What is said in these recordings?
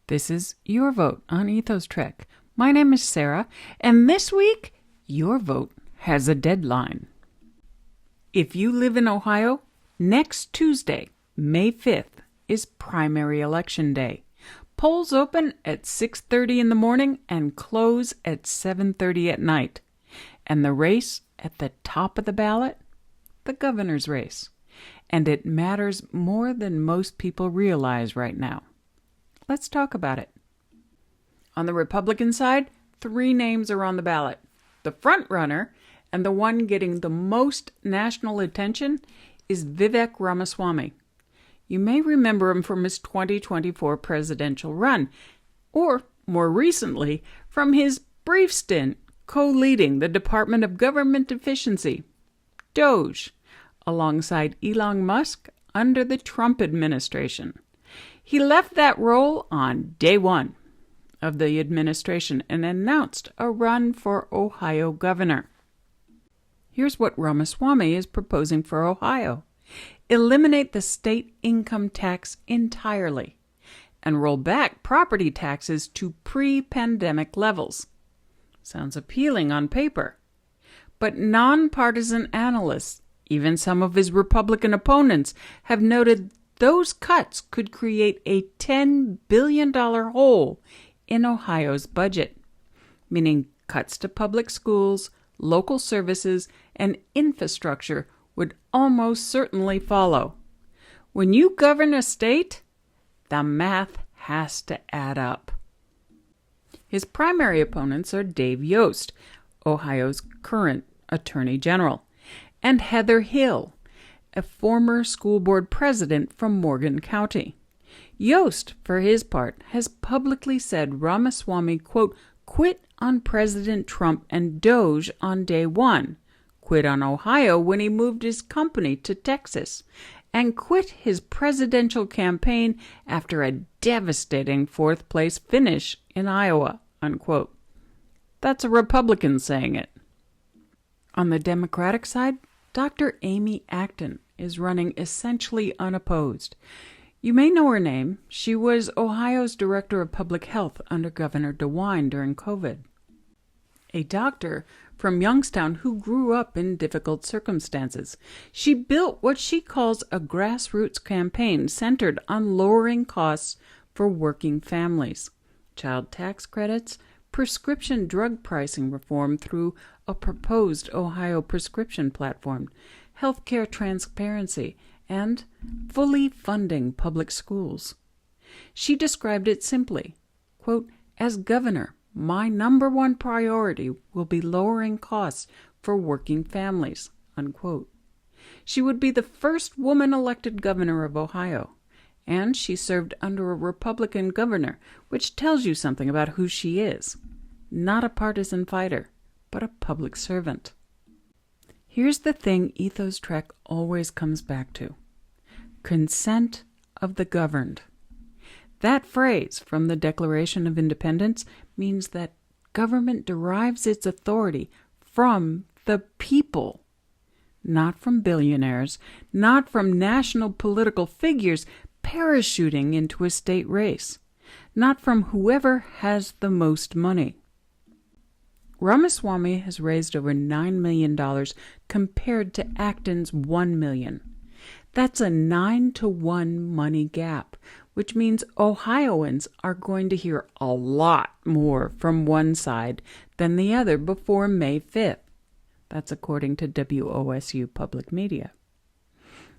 This is Your Vote on Ethos Trek. My name is Sarah, and this week, your vote has a deadline. If you live in Ohio, next Tuesday, May 5th, is primary election day. Polls open at 6:30 in the morning and close at 7:30 at night. And the race at the top of the ballot? The governor's race. And it matters more than most people realize right now. Let's talk about it. On the Republican side, 3 names are on the ballot. The front runner, and the one getting the most national attention, is Vivek Ramaswamy. You may remember him from his 2024 presidential run, or, more recently, from his brief stint co-leading the Department of Government Efficiency, DOGE, alongside Elon Musk under the Trump administration. He left that role on day 1 of the administration and announced a run for Ohio governor. Here's what Ramaswamy is proposing for Ohio. Eliminate the state income tax entirely and roll back property taxes to pre-pandemic levels. Sounds appealing on paper. But nonpartisan analysts, even some of his Republican opponents, have noted those cuts could create a $10 billion hole in Ohio's budget, meaning cuts to public schools, local services, and infrastructure would almost certainly follow. When you govern a state, the math has to add up. His primary opponents are Dave Yost, Ohio's current Attorney General, and Heather Hill, a former school board president from Morgan County. Yost, for his part, has publicly said Ramaswamy, quote, quit on President Trump and DOGE on day 1, quit on Ohio when he moved his company to Texas, and quit his presidential campaign after a devastating 4th-place finish in Iowa, unquote. That's a Republican saying it. On the Democratic side, Dr. Amy Acton is running essentially unopposed. You may know her name. She was Ohio's Director of Public Health under Governor DeWine during COVID. A doctor from Youngstown who grew up in difficult circumstances. She built what she calls a grassroots campaign centered on lowering costs for working families, child tax credits, prescription drug pricing reform through a proposed Ohio prescription platform, healthcare transparency, and fully funding public schools. She described it simply, quote, as governor, my number 1 priority will be lowering costs for working families, unquote. She would be the first woman elected governor of Ohio, and she served under a Republican governor, which tells you something about who she is. Not a partisan fighter, but a public servant. Here's the thing Ethos Trek always comes back to. Consent of the governed. That phrase from the Declaration of Independence means that government derives its authority from the people, not from billionaires, not from national political figures parachuting into a state race, not from whoever has the most money. Ramaswamy has raised over $9 million compared to Acton's $1 million. That's a 9-to-1 money gap, which means Ohioans are going to hear a lot more from one side than the other before May 5th. That's according to WOSU Public Media.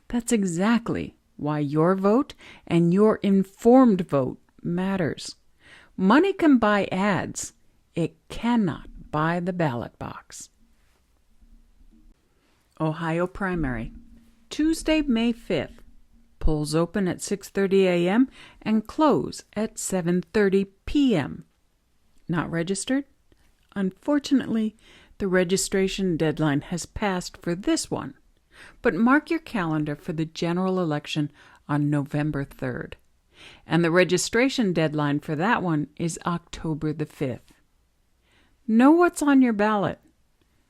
That's exactly why your vote and your informed vote matters. Money can buy ads. It cannot buy the ballot box. Ohio primary. Tuesday, May 5th. Polls open at 6:30 a.m. and close at 7:30 p.m. Not registered? Unfortunately, the registration deadline has passed for this one, but mark your calendar for the general election on November 3rd. And the registration deadline for that one is October the 5th. Know what's on your ballot.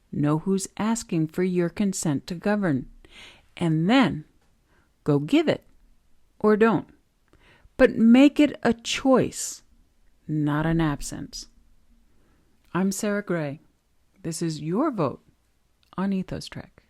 Know who's asking for your consent to govern. And then go give it, or don't. But make it a choice, not an absence. I'm Sarah Gray. This is your vote on Ethos Trek.